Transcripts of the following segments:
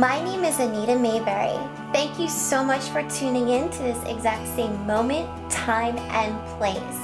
My name is Anita Mayberry. Thank you so much for tuning in to this exact same moment, time, and place.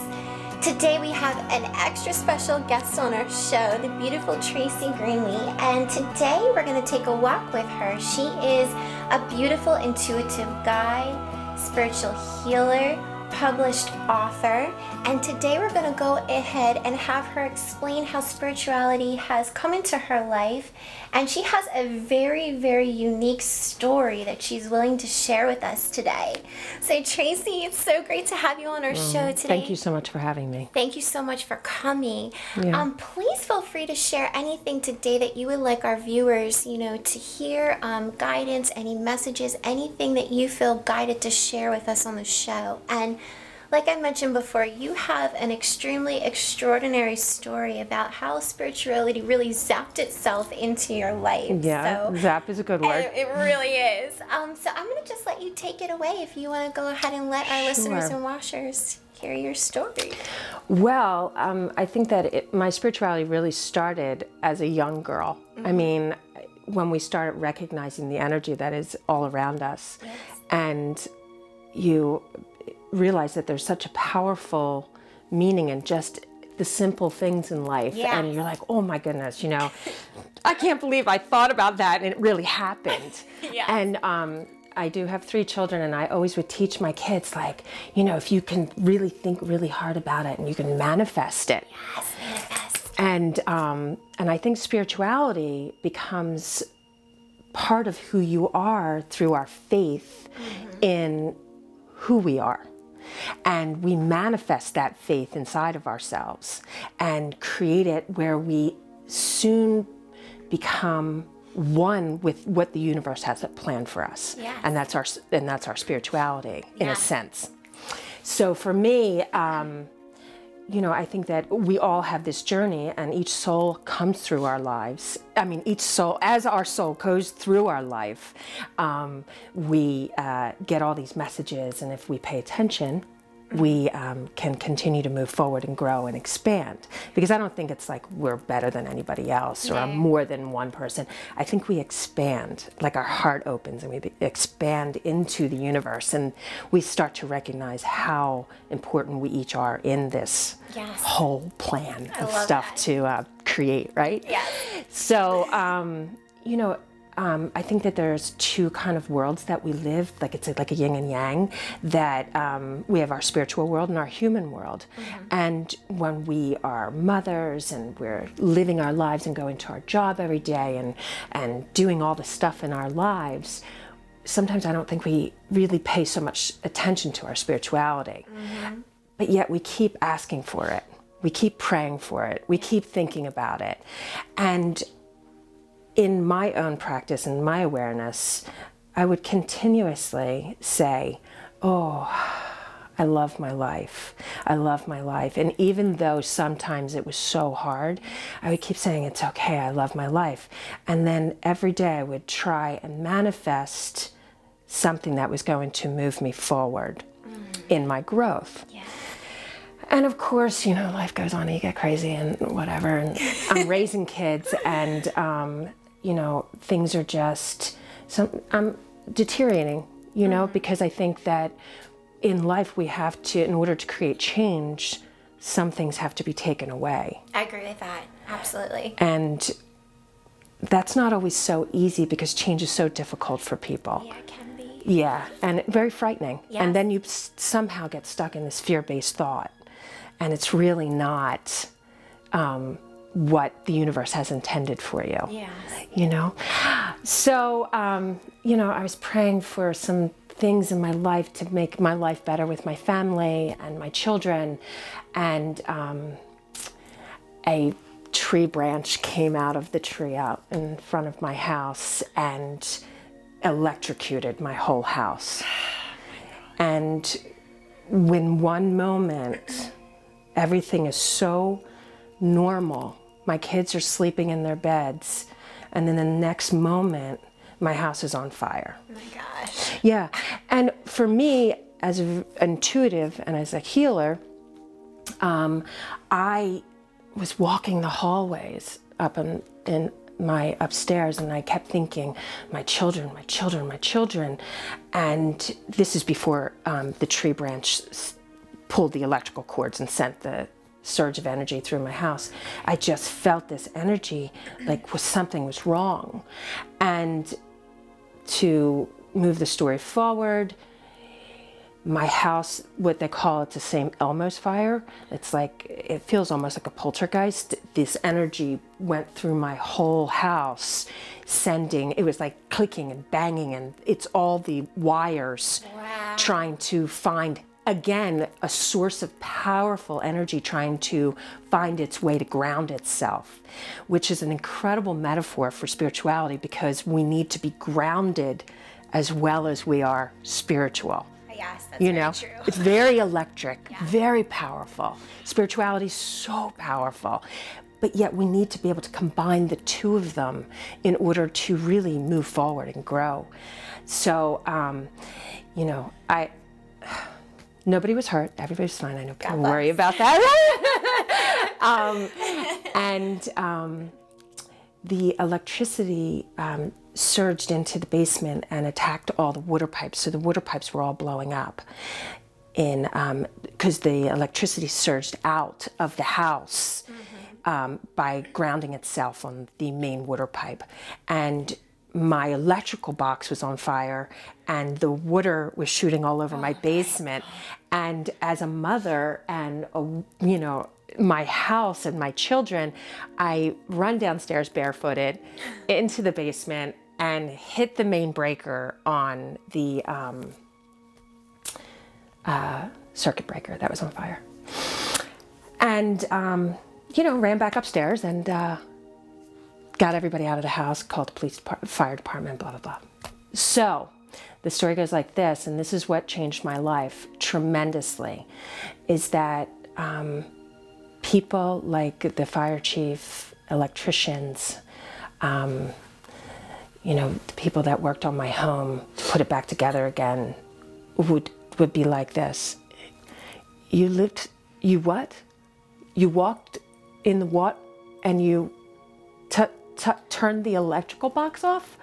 Today we have an extra special guest on our show, the beautiful Tracy Greenlee, and today we're going to take a walk with her. She is a beautiful intuitive guide, spiritual healer, published author, and today we're going to go ahead and have her explain how spirituality has come into her life, and she has a very, very unique story that she's willing to share with us today. So Tracy, it's so great to have you on our show today. Thank you so much for having me. Thank you so much for coming. Yeah. Please feel free to share anything today that you would like our viewers, to hear, guidance, any messages, anything that you feel guided to share with us on the show. And like I mentioned before, you have an extremely extraordinary story about how spirituality really zapped itself into your life. Yeah, so, zap is a good word. It really is. So I'm going to just let you take it away if you want to go ahead and let our listeners and watchers hear your story. Well, I think that my spirituality really started as a young girl. Mm-hmm. I mean, when we started recognizing the energy that is all around us, yes. And you realize that there's such a powerful meaning in just the simple things in life. Yeah. And you're like, oh my goodness, I can't believe I thought about that and it really happened. Yeah. And I do have 3 children, and I always would teach my kids, like, if you can really think really hard about it and you can manifest it. Yes, manifest. And I think spirituality becomes part of who you are through our faith in who we are. And we manifest that faith inside of ourselves and create it where we soon become one with what the universe has planned for us. Yes. And that's our spirituality, in a sense. So for me, I think that we all have this journey, and each soul comes through our lives. I mean, each soul, as our soul goes through our life, we get all these messages, and if we pay attention, we can continue to move forward and grow and expand. Because I don't think it's like we're better than anybody else or more than one person. I think we expand, like our heart opens and we expand into the universe, and we start to recognize how important we each are in this whole plan of stuff to create, right? Yeah. So, I think that there's 2 kind of worlds that we live, like it's like a yin and yang, that we have our spiritual world and our human world. Mm-hmm. And when we are mothers and we're living our lives and going to our job every day and doing all the stuff in our lives, sometimes I don't think we really pay so much attention to our spirituality. Mm-hmm. But yet we keep asking for it. We keep praying for it. We keep thinking about it. And in my own practice and my awareness, I would continuously say, oh, I love my life. I love my life. And even though sometimes it was so hard, I would keep saying, it's okay, I love my life. And then every day I would try and manifest something that was going to move me forward in my growth. Yeah. And of course, life goes on and you get crazy and whatever. And I'm raising kids, and things are just, I'm deteriorating, because I think that in life we have to, in order to create change, some things have to be taken away. I agree with that, absolutely. And that's not always so easy because change is so difficult for people. Yeah, it can be. Yeah, and very frightening. Yes. And then you somehow get stuck in this fear-based thought, and it's really not what the universe has intended for you. Yes. So, I was praying for some things in my life to make my life better with my family and my children. And a tree branch came out of the tree out in front of my house and electrocuted my whole house. And in one moment, everything is so normal. My kids are sleeping in their beds, and then the next moment, my house is on fire. Oh my gosh. Yeah, and for me, as an intuitive and as a healer, I was walking the hallways up in my upstairs, and I kept thinking, my children, my children, my children. And this is before the tree branch pulled the electrical cords and sent the surge of energy through my house. I just felt this energy, like something was wrong. And to move the story forward, my house, what they call, it's the same Elmo's fire. It's like, it feels almost like a poltergeist. This energy went through my whole house, sending, it was like clicking and banging, and it's all the wires trying to find, again, a source of powerful energy trying to find its way to ground itself, which is an incredible metaphor for spirituality, because we need to be grounded as well as we are spiritual. Yes, that's you very know, true. It's very electric, very powerful. Spirituality is so powerful, but yet we need to be able to combine the two of them in order to really move forward and grow. So, you know, nobody was hurt. Everybody's fine. I know people worry about that. The electricity surged into the basement and attacked all the water pipes. So the water pipes were all blowing up because the electricity surged out of the house by grounding itself on the main water pipe. And my electrical box was on fire, and the water was shooting all over my basement. And as a mother and, you know, my house and my children, I run downstairs barefooted into the basement and hit the main breaker on the circuit breaker that was on fire. And, you know, ran back upstairs and got everybody out of the house, called the police department, fire department, blah, blah, blah. So the story goes like this, and this is what changed my life tremendously, is that people like the fire chief, electricians, you know, the people that worked on my home to put it back together again would be like this. You what? You walked in the what? And you turned the electrical box off?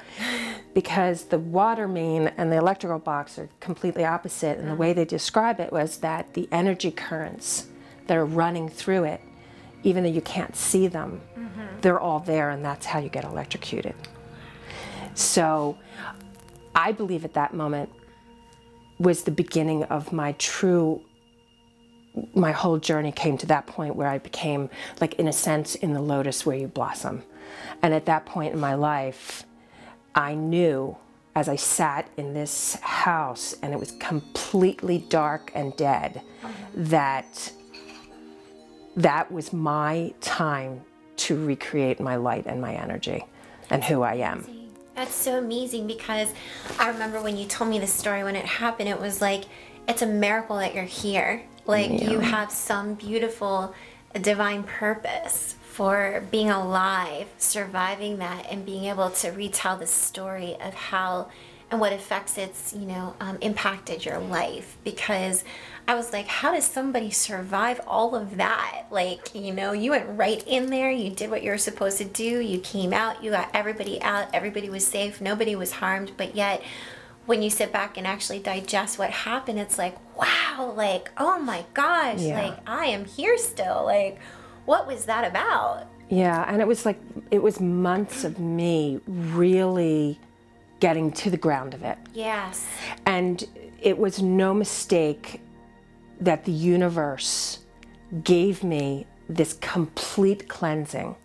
Because the water main and the electrical box are completely opposite. And the way they describe it was that the energy currents that are running through it, even though you can't see them, they're all there, and that's how you get electrocuted. So I believe at that moment was the beginning of my whole journey came to that point where I became, like, in a sense, in the lotus where you blossom. And at that point in my life, I knew, as I sat in this house and it was completely dark and dead, that was my time to recreate my light and my energy and who I am. That's so amazing, because I remember when you told me the story, when it happened, it was like, it's a miracle that you're here. Like, you have some beautiful divine purpose for being alive, surviving that, and being able to retell the story of how and what effects it's, you know, impacted your life. Because I was like, how does somebody survive all of that? Like, you know, you went right in there, you did what you were supposed to do, you came out, you got everybody out, everybody was safe, nobody was harmed, but yet when you sit back and actually digest what happened, it's like, wow, like, oh my gosh, like, I am here still. Like, what was that about? Yeah, and it was like, it was months of me really getting to the ground of it. Yes. And it was no mistake that the universe gave me this complete cleansing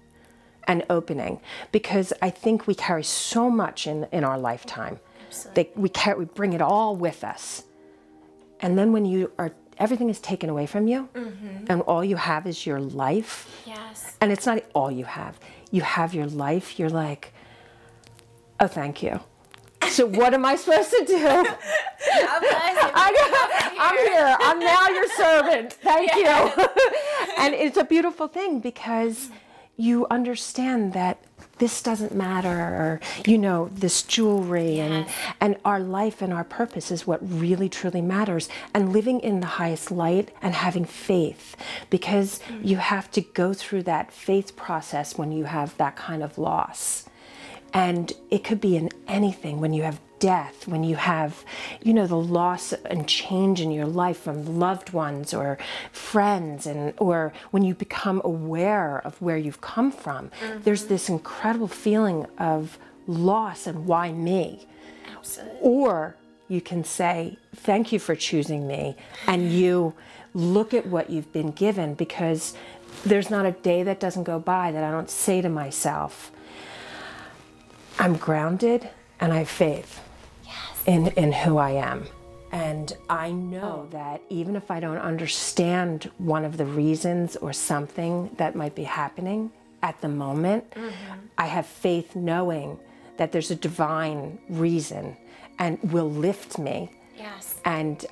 and opening, because I think we carry so much in our lifetime. That we bring it all with us. And then when everything is taken away from you, and all you have is your life. Yes. And it's not all you have. You have your life. You're like, oh, thank you. So what am I supposed to do? I'm here. I'm now your servant. Thank you. And it's a beautiful thing, because you understand that this doesn't matter, or, you know, this jewelry. Yes. And our life and our purpose is what really truly matters, and living in the highest light and having faith, because you have to go through that faith process when you have that kind of loss. And it could be in anything, when you have death, when you have, you know, the loss and change in your life from loved ones or friends, and or when you become aware of where you've come from. There's this incredible feeling of loss, and why me? Absolutely. Or you can say, thank you for choosing me, and you look at what you've been given, because there's not a day that doesn't go by that I don't say to myself, I'm grounded and I have faith in who I am. And I know that even if I don't understand one of the reasons or something that might be happening at the moment, I have faith knowing that there's a divine reason and will lift me and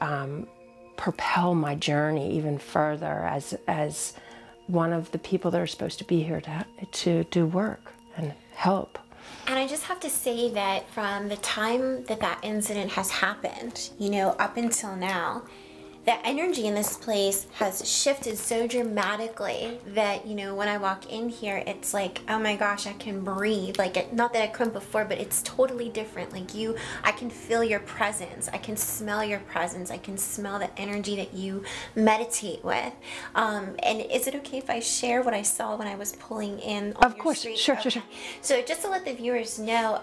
propel my journey even further as one of the people that are supposed to be here to do work and help. And I just have to say that from the time that that incident has happened, you know, up until now, the energy in this place has shifted so dramatically that, you know, when I walk in here, it's like, oh my gosh, I can breathe. Like, not that I couldn't before, but it's totally different. Like, I can feel your presence. I can smell your presence. I can smell the energy that you meditate with. And is it okay if I share what I saw when I was pulling in on Of your course, street? sure. So just to let the viewers know,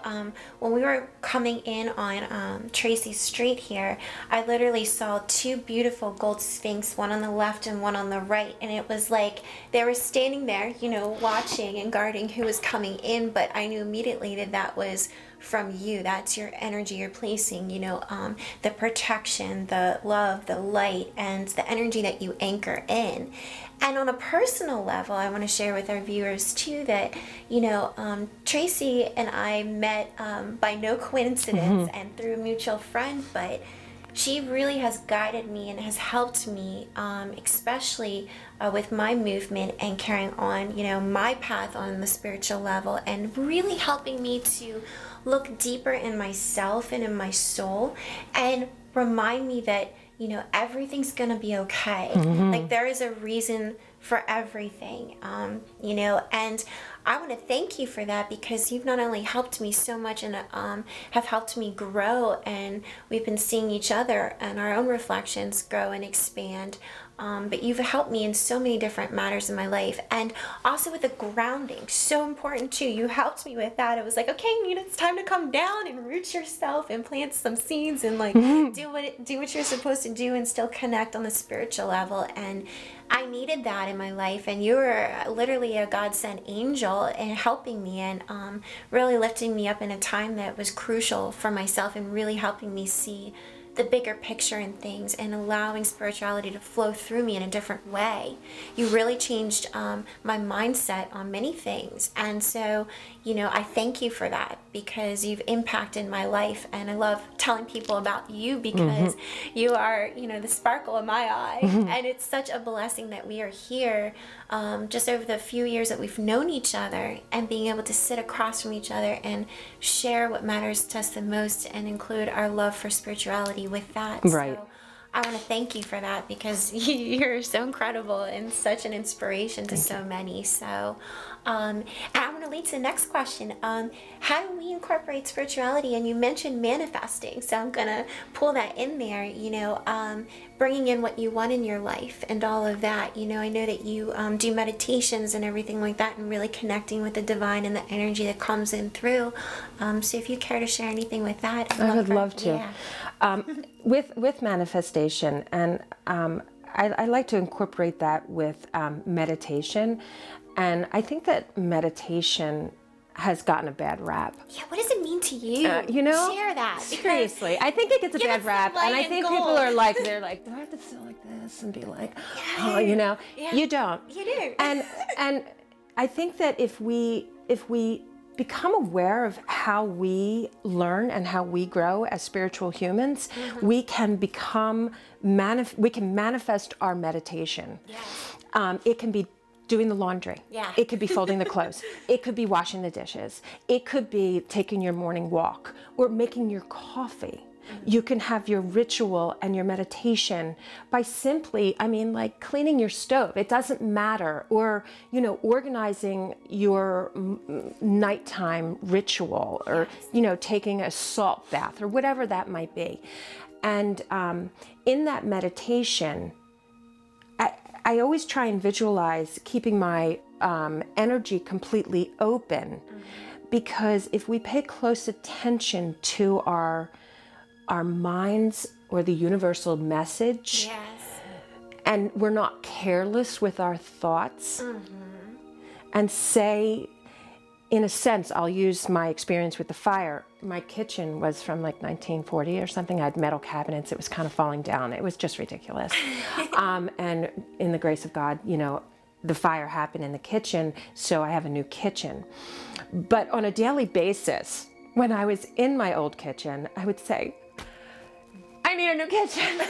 when we were coming in on Tracy's street here, I literally saw two beautiful gold sphinx, one on the left and one on the right, and it was like they were standing there, you know, watching and guarding who was coming in. But I knew immediately that that was from you. That's your energy you're placing, you know, the protection, the love, the light, and the energy that you anchor in. And on a personal level, I want to share with our viewers too that, you know, Tracy and I met by no coincidence and through a mutual friend, but she really has guided me and has helped me, especially with my movement and carrying on, you know, my path on the spiritual level, and really helping me to look deeper in myself and in my soul and remind me that, you know, everything's gonna be okay. Like, there is a reason for everything, you know, and I want to thank you for that, because you've not only helped me so much and have helped me grow, and we've been seeing each other and our own reflections grow and expand, but you've helped me in so many different matters in my life, and also with the grounding, so important too. You helped me with that. It was like, okay, you know, it's time to come down and root yourself and plant some seeds and like do what you're supposed to do and still connect on the spiritual level. And I needed that in my life, and you were literally a God-sent angel in helping me and really lifting me up in a time that was crucial for myself, and really helping me see the bigger picture in things and allowing spirituality to flow through me in a different way. You really changed my mindset on many things, and so, you know, I thank you for that, because you've impacted my life, and I love telling people about you, because you are, you know, the sparkle in my eye, and it's such a blessing that we are here just over the few years that we've known each other, and being able to sit across from each other and share what matters to us the most, and include our love for spirituality with that. Right. So I want to thank you for that, because you're so incredible and such an inspiration to so many. So, and I want to lead to the next question. How do we incorporate spirituality? And you mentioned manifesting, so I'm going to pull that in there, you know, bringing in what you want in your life and all of that. You know, I know that you do meditations and everything like that, and really connecting with the divine and the energy that comes in through. So if you care to share anything with that, I would love to. Yeah. With manifestation, and I like to incorporate that with meditation, and I think that meditation has gotten a bad rap. Yeah, what does it mean to you? You know, share that. Seriously, I think it gets a bad rap, and I think people are like, they're like, do I have to feel like this and be like, oh, you know, you don't. You do. And I think that if we become aware of how we learn and how we grow as spiritual humans, we can manifest our meditation. Yes. It can be doing the laundry. Yeah. It could be folding the clothes. It could be washing the dishes. It could be taking your morning walk or making your coffee. You can have your ritual and your meditation by simply, I mean, like cleaning your stove. It doesn't matter. Or, you know, organizing your nighttime ritual, or, you know, taking a salt bath or whatever that might be. And in that meditation, I always try and visualize keeping my energy completely open, because if we pay close attention to our minds or the universal message, Yes. and we're not careless with our thoughts, and say, in a sense, I'll use my experience with the fire. My kitchen was from like 1940 or something. I had metal cabinets. It was kind of falling down. It was just ridiculous. And in the grace of God, you know, the fire happened in the kitchen, so I have a new kitchen. But on a daily basis, when I was in my old kitchen, I would say, I need a new kitchen.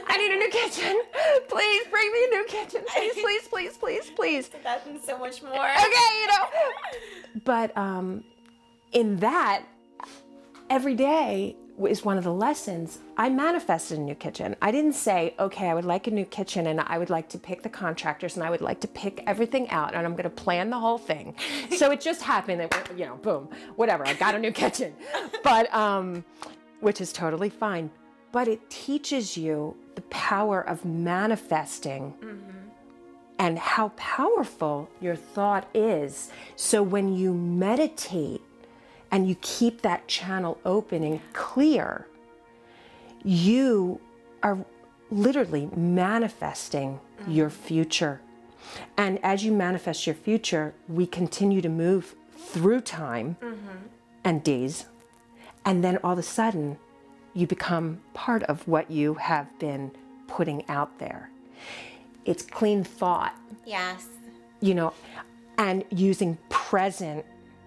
I need a new kitchen. Please bring me a new kitchen. Please, please, please, please, please. That and so much more. Okay, you know. But in that, every day is one of the lessons. I manifested a new kitchen. I didn't say, okay, I would like a new kitchen and I would like to pick the contractors and I would like to pick everything out and I'm going to plan the whole thing. So it just happened that, you know, boom, whatever, I got a new kitchen. But, which is totally fine. But it teaches you the power of manifesting and how powerful your thought is. So when you meditate and you keep that channel open and clear, you are literally manifesting your future. And as you manifest your future, we continue to move through time and days. And then all of a sudden, you become part of what you have been putting out there. It's clean thought. Yes. You know, and using present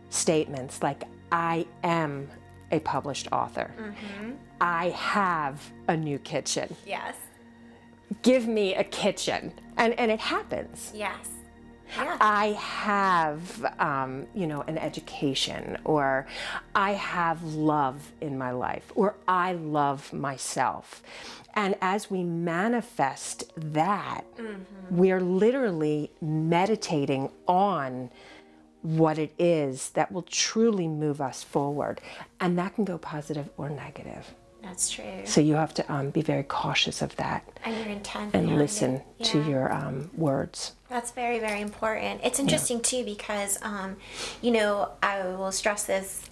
statements like, I am a published author. I have a new kitchen. Yes. Give me a kitchen. And it happens. Yes. Yeah. I have, you know, an education, or I have love in my life, or I love myself. And as we manifest that, we're literally meditating on what it is that will truly move us forward. And that can go positive or negative. That's true. So you have to be very cautious of that. And your intent. And behind listen it. to Yeah. your words. That's very, very important. It's interesting too because, you know, I will stress this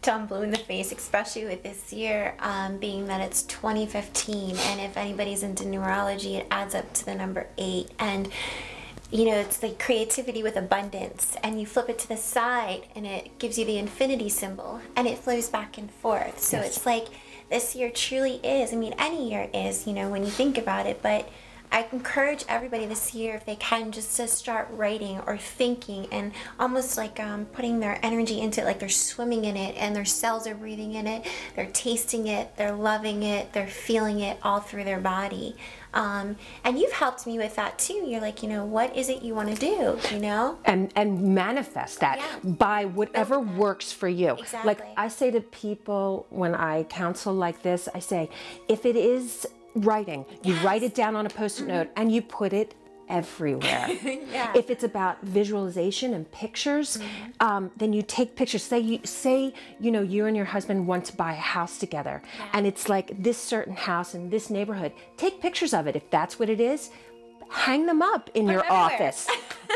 till I'm blue in the face, especially with this year, being that it's 2015, and if anybody's into numerology, it adds up to the number 8, and you know, it's like creativity with abundance, and you flip it to the side and it gives you the infinity symbol and it flows back and forth. So it's like this year truly is, I mean, any year is, you know, when you think about it, but I encourage everybody this year, if they can, just to start writing or thinking and almost like putting their energy into it, like they're swimming in it and their cells are breathing in it, they're tasting it, they're loving it, they're feeling it all through their body. And you've helped me with that too. You're like, you know, what is it you want to do, you know? And manifest that by whatever works for you. Exactly. Like I say to people when I counsel like this, I say, if it is writing, you write it down on a Post-it note and you put it everywhere. If it's about visualization and pictures, then you take pictures. Say you know, you and your husband want to buy a house together, and it's like this certain house in this neighborhood. Take pictures of it. If that's what it is, hang them up in your office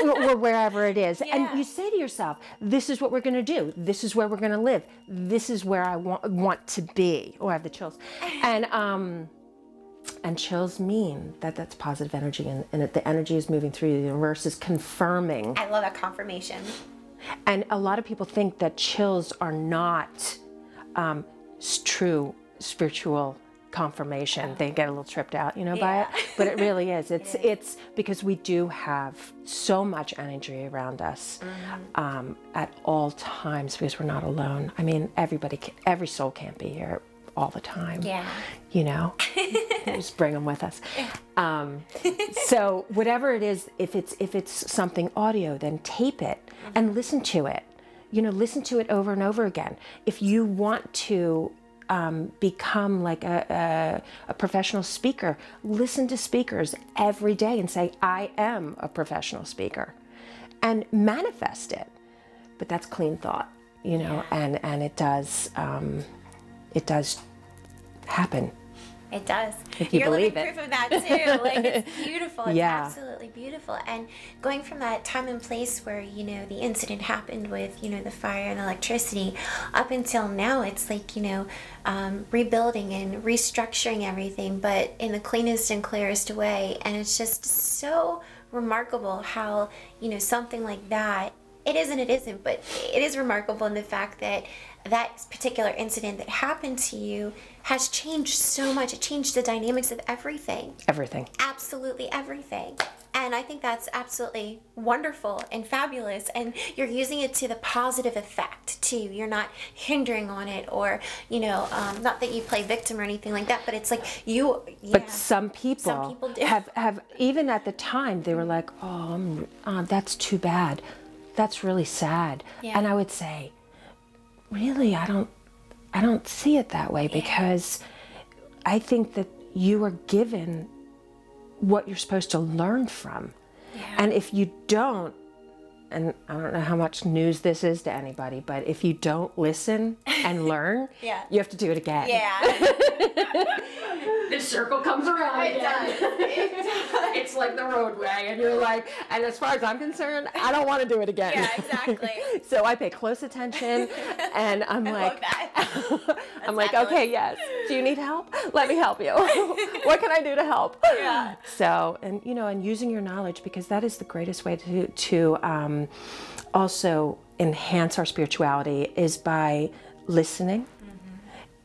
or wherever it is. And you say to yourself, this is what we're going to do. This is where we're going to live. This is where I want to be. Oh, I have the chills. And chills mean that that's positive energy, and the energy is moving through the universe, is confirming. I love that confirmation. And a lot of people think that chills are not true spiritual confirmation. They get a little tripped out, you know, by it. But it really is. It's because we do have so much energy around us at all times, because we're not alone. I mean, every soul can't be here all the time. Yeah. You know, just bring them with us. So whatever it is, if it's something audio, then tape it and listen to it. You know, listen to it over and over again. If you want to become like a professional speaker, listen to speakers every day and say, I am a professional speaker, and manifest it. But that's clean thought, you know, and it does happen. It does. If you You're believe living it. proof of that too. Like, it's beautiful. It's Yeah. absolutely beautiful. And going from that time and place where, you know, the incident happened with, you know, the fire and electricity, up until now, it's like, you know, rebuilding and restructuring everything, but in the cleanest and clearest way. And it's just so remarkable how, you know, something like that, it is and it isn't, but it is remarkable in the fact that that particular incident that happened to you has changed so much. It changed the dynamics of everything. Everything. Absolutely everything. And I think that's absolutely wonderful and fabulous. And you're using it to the positive effect too. You're not hindering on it, or, you know, not that you play victim or anything like that, but it's like you. Yeah. But some people do. have even at the time, they were like, oh, that's too bad. That's really sad. Yeah. And I would say, really, I don't see it that way, because I think that you are given what you're supposed to learn from. Yeah. And if you don't, and I don't know how much news this is to anybody, but if you don't listen and learn, Yeah. you have to do it again. Yeah. The circle comes around It again. does. It does. It's like the roadway, and you're like, and as far as I'm concerned, I don't want to do it again. Yeah, exactly. So I pay close attention, and I'm like, love that. I'm like, fabulous. okay, yes. Do you need help? Let me help you. What can I do to help? Yeah. So, and you know, and using your knowledge, because that is the greatest way to also enhance our spirituality, is by listening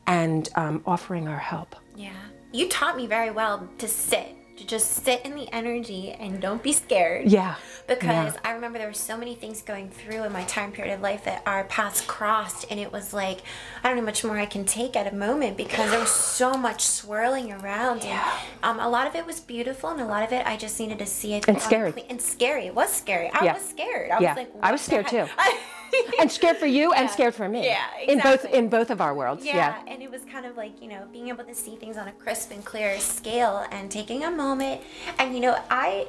and offering our help. Yeah. You taught me very well to sit. To just sit in the energy and don't be scared. Yeah. Because Yeah. I remember there were so many things going through in my time period of life that our paths crossed, and it was like, I don't know how much more I can take at a moment, because there was so much swirling around. Yeah. And a lot of it was beautiful, and a lot of it I just needed to see it. And scary. And scary. It was scary. I Yeah. was scared. I Yeah. was like, I was what scared the too. heck? And scared for you and scared for me. Yeah, exactly. In both of our worlds. Yeah, and it was kind of like, you know, being able to see things on a crisp and clear scale, and taking a moment. And, you know,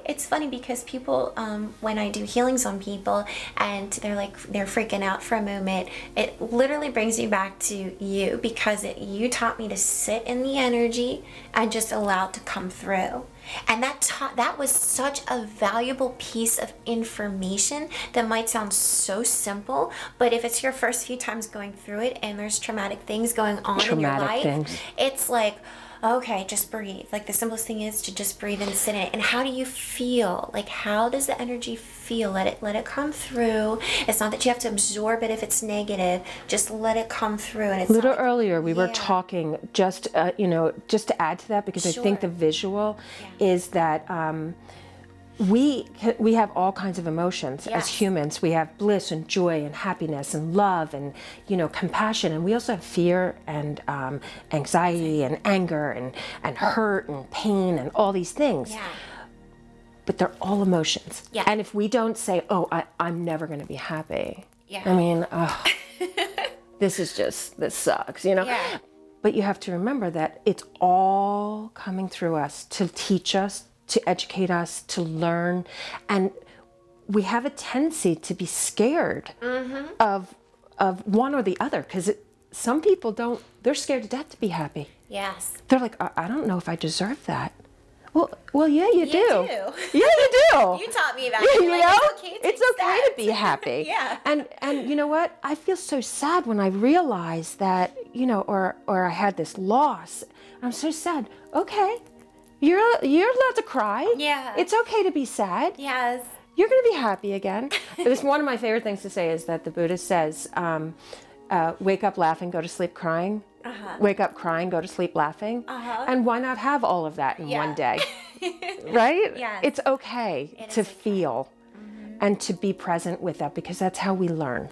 it's funny because people, when I do healings on people and they're freaking out for a moment, it literally brings you back to you, because you taught me to sit in the energy and just allow it to come through. And that was such a valuable piece of information that might sound so simple, but if it's your first few times going through it and there's traumatic things going on in your life, it's like, okay, just breathe. Like, the simplest thing is to just breathe and sit in it. And how do you feel? Like, how does the energy feel? Let it come through. It's not that you have to absorb it if it's negative. Just let it come through. And it's A little not like, earlier, we were talking, just you know, just to add to that, because I think the visual is that we have all kinds of emotions as humans. We have bliss and joy and happiness and love and, you know, compassion, and we also have fear and anxiety and anger and hurt and pain and all these things. Yeah. But they're all emotions. Yeah. And if we don't say, oh, I'm never going to be happy. Yeah. I mean, this sucks, you know? Yeah. But you have to remember that it's all coming through us to teach us, to educate us, to learn. And we have a tendency to be scared of one or the other, because some people don't, they're scared to death to be happy. Yes. They're like, I don't know if I deserve that. Well, yeah, you do. do. Yeah, you do. You taught me about it. You Like, know, it's okay to be happy. Yeah. And you know what? I feel so sad when I realize that, you know, or I had this loss. I'm so sad. Okay, you're allowed to cry. Yeah. It's okay to be sad. Yes. You're going to be happy again. It was one of my favorite things to say, is that the Buddha says, wake up laughing, go to sleep crying. Wake up crying, go to sleep laughing. And why not have all of that in one day? Right? Yes. It's okay to feel and to be present with that, because that's how we learn.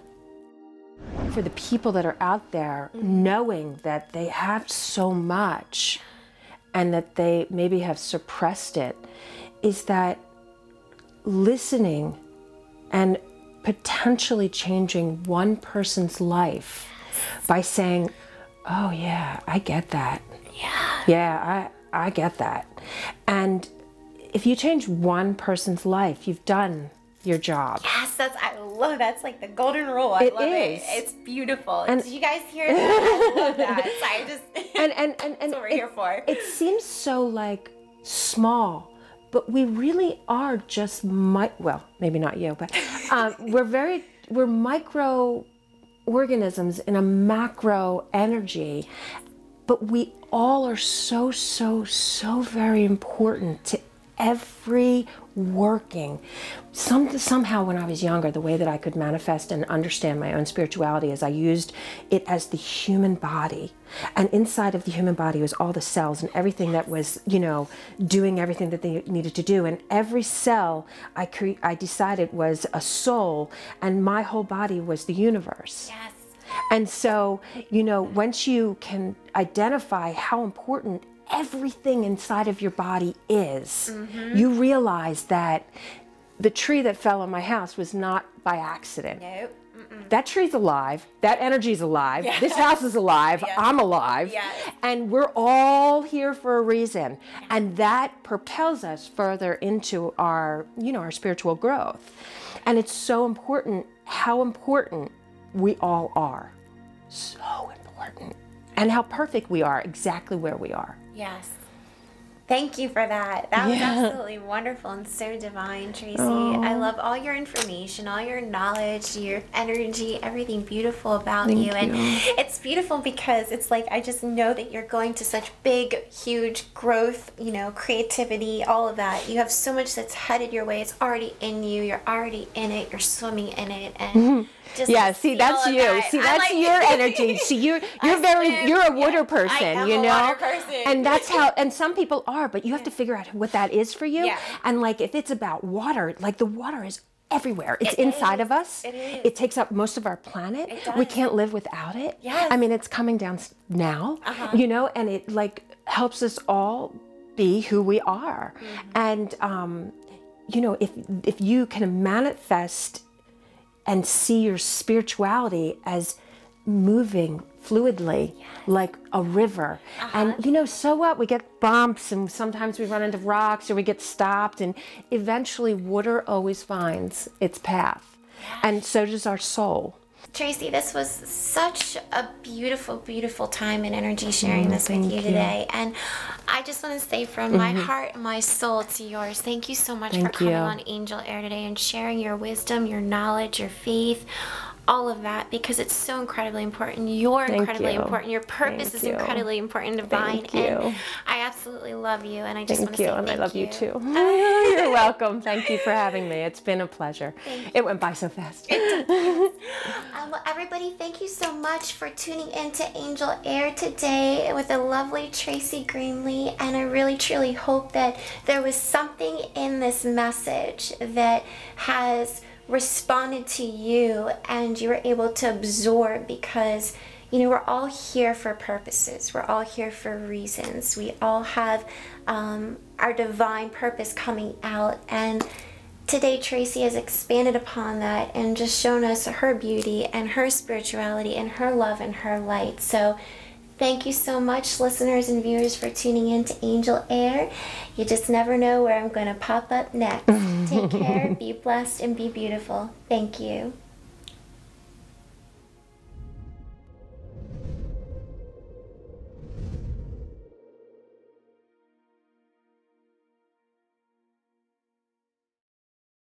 for the people that are out there knowing that they have so much and that they maybe have suppressed it, is that listening and potentially changing one person's life by saying, oh yeah, I get that. Yeah, I get that. And if you change one person's life, you've done your job. Yes, I love that's like the golden rule. I love it. It's beautiful. And did you guys hear that? I love that. So I just and that's what we're here for. It seems so like small, but we really are just well, maybe not you, but we're micro organisms in a macro energy, but we all are so very important to every working. Somehow when I was younger, the way that I could manifest and understand my own spirituality is I used it as the human body. And inside of the human body was all the cells and everything that was, you know, doing everything that they needed to do. And every cell I decided was a soul, and my whole body was the universe. Yes. And so, you know, once you can identify how important everything inside of your body is, you realize that the tree that fell on my house was not by accident. Nope. That tree's alive. That energy's alive. Yeah. This house is alive. Yeah. I'm alive. Yeah. And we're all here for a reason. And that propels us further into our, you know, our spiritual growth. And it's so important how important we all are. So important. And how perfect we are exactly where we are. Yes. Thank you for that. That was absolutely wonderful and so divine, Tracy. I love all your information, all your knowledge, your energy, everything beautiful about you. And it's beautiful because it's like I just know that you're going to such big, huge growth, you know, creativity, all of that. You have so much that's headed your way. It's already in you. You're already in it. You're swimming in it. And just see, that's you. That. See, that's your energy. See, you're a water person, I am you a know? water person. And that's how, and some people are, but you have to figure out what that is for you. Yeah. And like, if it's about water, like the water is everywhere. It's inside of us. It is. It takes up most of our planet. It does. We can't live without it. Yes. I mean, it's coming down now, you know, and it like helps us all be who we are. And, you know, if you can manifest and see your spirituality as moving fluidly like a river. And you know, so what? We get bumps and sometimes we run into rocks or we get stopped, and eventually water always finds its path. And so does our soul. Tracy, this was such a beautiful, beautiful time and energy sharing this with you today. And I just want to say from my heart and my soul to yours, thank you so much for coming on Angel Air today and sharing your wisdom, your knowledge, your faith, all of that, because it's so incredibly important. You're incredibly important. Your purpose is incredibly important and divine. And I absolutely love you. And I just want to say thank you. And I love you too. You're welcome. Thank you for having me. It's been a pleasure. It went by so fast. Well, everybody, thank you so much for tuning in to Angel Air today with the lovely Tracy Greenlee. And I really, truly hope that there was something in this message that has responded to you and you were able to absorb, because you know, we're all here for purposes. We're all here for reasons. We all have our divine purpose coming out, and today Tracy has expanded upon that and just shown us her beauty and her spirituality and her love and her light. So thank you so much, listeners and viewers, for tuning in to Angel Air. You just never know where I'm going to pop up next. Take care, be blessed, and be beautiful. Thank you.